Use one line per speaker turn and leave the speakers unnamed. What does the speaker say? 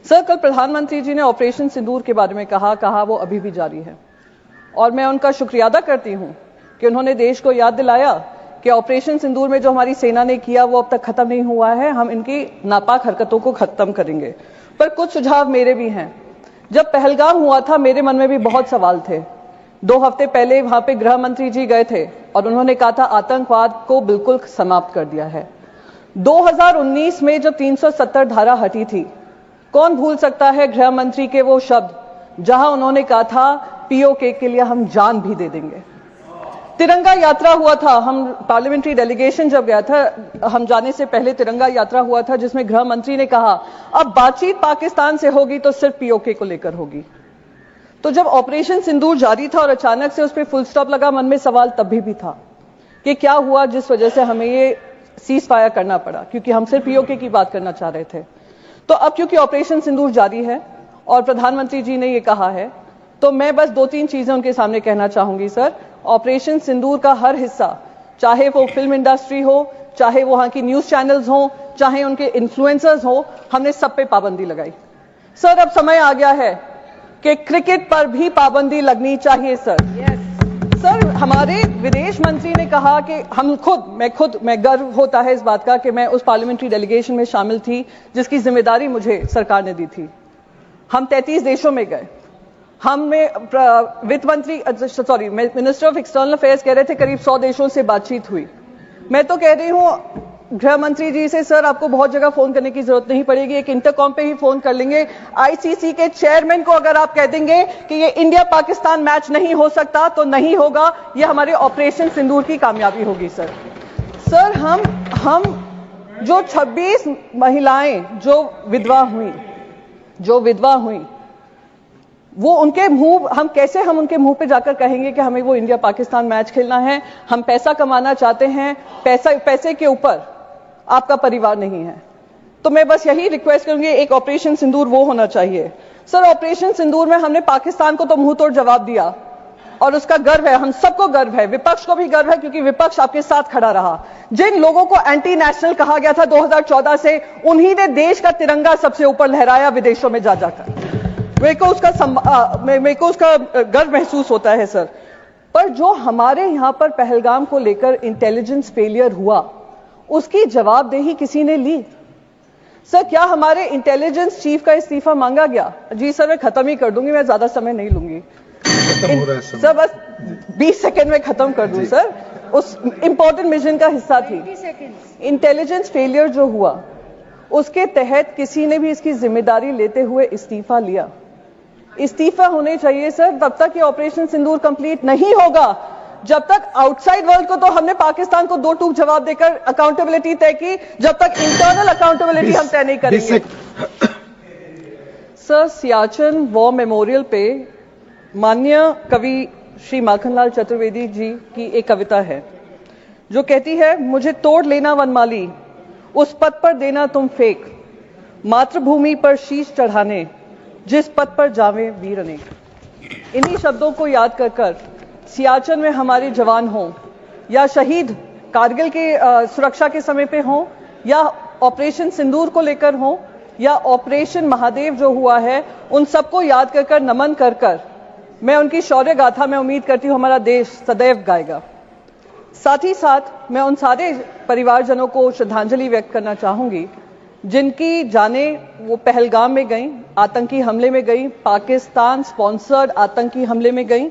Sir, कल प्रधानमंत्री जी ने ऑपरेशन सिंदूर के बारे में कहा वो अभी भी जारी है और मैं उनका शुक्रिया अदा करती हूं कि उन्होंने देश को याद दिलाया कि ऑपरेशन सिंदूर में जो हमारी सेना ने किया वो अब तक खत्म नहीं हुआ है। हम इनकी नापाक हरकतों को खत्म करेंगे। पर कुछ सुझाव मेरे भी हैं। जब पहलगाम हुआ था मेरे मन में भी बहुत सवाल थे। 2 हफ्ते पहले वहां पे गृह मंत्री जी गए थे और उन्होंने कहा था आतंकवाद को बिल्कुल समाप्त कर दिया है। 2019 में जब 370 धारा हटी थी, कौन भूल सकता है गृह मंत्री के वो शब्द जहां उन्होंने कहा था पीओके के लिए हम जान भी दे देंगे। तिरंगा यात्रा हुआ था, हम पार्लियामेंट्री डेलीगेशन जब गया था, हम जाने से पहले तिरंगा यात्रा हुआ था जिसमें गृह मंत्री ने कहा अब बातचीत पाकिस्तान से होगी तो सिर्फ पीओके को लेकर होगी। तो जब ऑपरेशन सिंदूर जारी था और अचानक से उस पर फुल स्टॉप लगा, मन में सवाल तभी भी था कि क्या हुआ जिस वजह से हमें ये सीज फायर करना पड़ा, क्योंकि हम सिर्फ पीओके की बात करना चाह रहे थे। तो अब क्योंकि ऑपरेशन सिंदूर जारी है और प्रधानमंत्री जी ने ये कहा है, तो मैं बस 2-3 चीजें उनके सामने कहना चाहूंगी। सर, ऑपरेशन सिंदूर का हर हिस्सा, चाहे वो फिल्म इंडस्ट्री हो, चाहे वहां की न्यूज चैनल्स हो, चाहे उनके इन्फ्लुएंसर्स हो, हमने सब पे पाबंदी लगाई। सर, अब समय आ गया है कि क्रिकेट पर भी पाबंदी लगनी चाहिए। सर, हमारे विदेश मंत्री ने कहा कि मैं गर्व होता है इस बात का कि मैं उस पार्लियामेंट्री डेलीगेशन में शामिल थी जिसकी जिम्मेदारी मुझे सरकार ने दी थी। हम 33 देशों में गए। मिनिस्टर ऑफ एक्सटर्नल अफेयर्स कह रहे थे करीब 100 देशों से बातचीत हुई। मैं तो कह रही हूं गृह मंत्री जी से, सर आपको बहुत जगह फोन करने की जरूरत नहीं पड़ेगी, एक इंटरकॉम पे ही फोन कर लेंगे। आईसीसी के चेयरमैन को अगर आप कह देंगे कि ये इंडिया पाकिस्तान मैच नहीं हो सकता तो नहीं होगा, ये हमारे ऑपरेशन सिंदूर की कामयाबी होगी। सर, हम जो 26 महिलाएं जो विधवा हुई वो उनके मुंह, हम उनके मुंह पे जाकर कहेंगे कि हमें वो इंडिया पाकिस्तान मैच खेलना है, हम पैसा कमाना चाहते हैं, पैसे के ऊपर आपका परिवार नहीं है। तो मैं बस यही रिक्वेस्ट करूंगी, एक ऑपरेशन सिंदूर वो होना चाहिए। सर, ऑपरेशन सिंदूर में हमने पाकिस्तान को तो मुंह तोड़ जवाब दिया और उसका गर्व है, हम सबको गर्व है, विपक्ष को भी गर्व है क्योंकि विपक्ष आपके साथ खड़ा रहा। जिन लोगों को एंटी नेशनल कहा गया था 2014 से, उन्हीं ने देश का तिरंगा सबसे ऊपर लहराया विदेशों में जाकर। मेरे को उसका गर्व महसूस होता है। सर, पर जो हमारे यहां पर पहलगाम को लेकर इंटेलिजेंस फेलियर हुआ उसकी जवाबदेही किसी ने ली? सर, क्या हमारे इंटेलिजेंस चीफ का इस्तीफा मांगा गया? जी सर, मैं खत्म ही कर दूंगी, मैं ज्यादा समय नहीं लूंगी। सर, बस 20 सेकंड में खत्म कर दूं। सर, उस इंपॉर्टेंट मिशन का हिस्सा थी। इंटेलिजेंस फेलियर जो हुआ उसके तहत किसी ने भी इसकी जिम्मेदारी लेते हुए इस्तीफा लिया? इस्तीफा होने चाहिए सर। तब तक ये ऑपरेशन सिंदूर कंप्लीट नहीं होगा जब तक आउटसाइड वर्ल्ड को तो हमने पाकिस्तान को 2 टूक जवाब देकर अकाउंटेबिलिटी तय की, जब तक इंटरनल अकाउंटेबिलिटी हम तय नहीं करेंगे। सर, सियाचिन वॉर मेमोरियल पे माननीय कवि श्री माखनलाल चतुर्वेदी जी की एक कविता है जो कहती है, मुझे तोड़ लेना वनमाली, उस पद पर देना तुम फेंक, मातृभूमि पर शीश चढ़ाने, जिस पद पर जावे वीर अनेक। इन्हीं शब्दों को याद कर सियाचिन में हमारे जवान हों या शहीद कारगिल के सुरक्षा के समय पे हों या ऑपरेशन सिंदूर को लेकर हों या ऑपरेशन महादेव जो हुआ है, उन सबको याद कर नमन कर मैं उनकी शौर्य गाथा मैं उम्मीद करती हूं हमारा देश सदैव गाएगा। साथ ही साथ मैं उन सारे परिवारजनों को श्रद्धांजलि व्यक्त करना चाहूंगी जिनकी जाने वो पहलगाम में गई, आतंकी हमले में गई, पाकिस्तान स्पॉन्सर्ड आतंकी हमले में गई।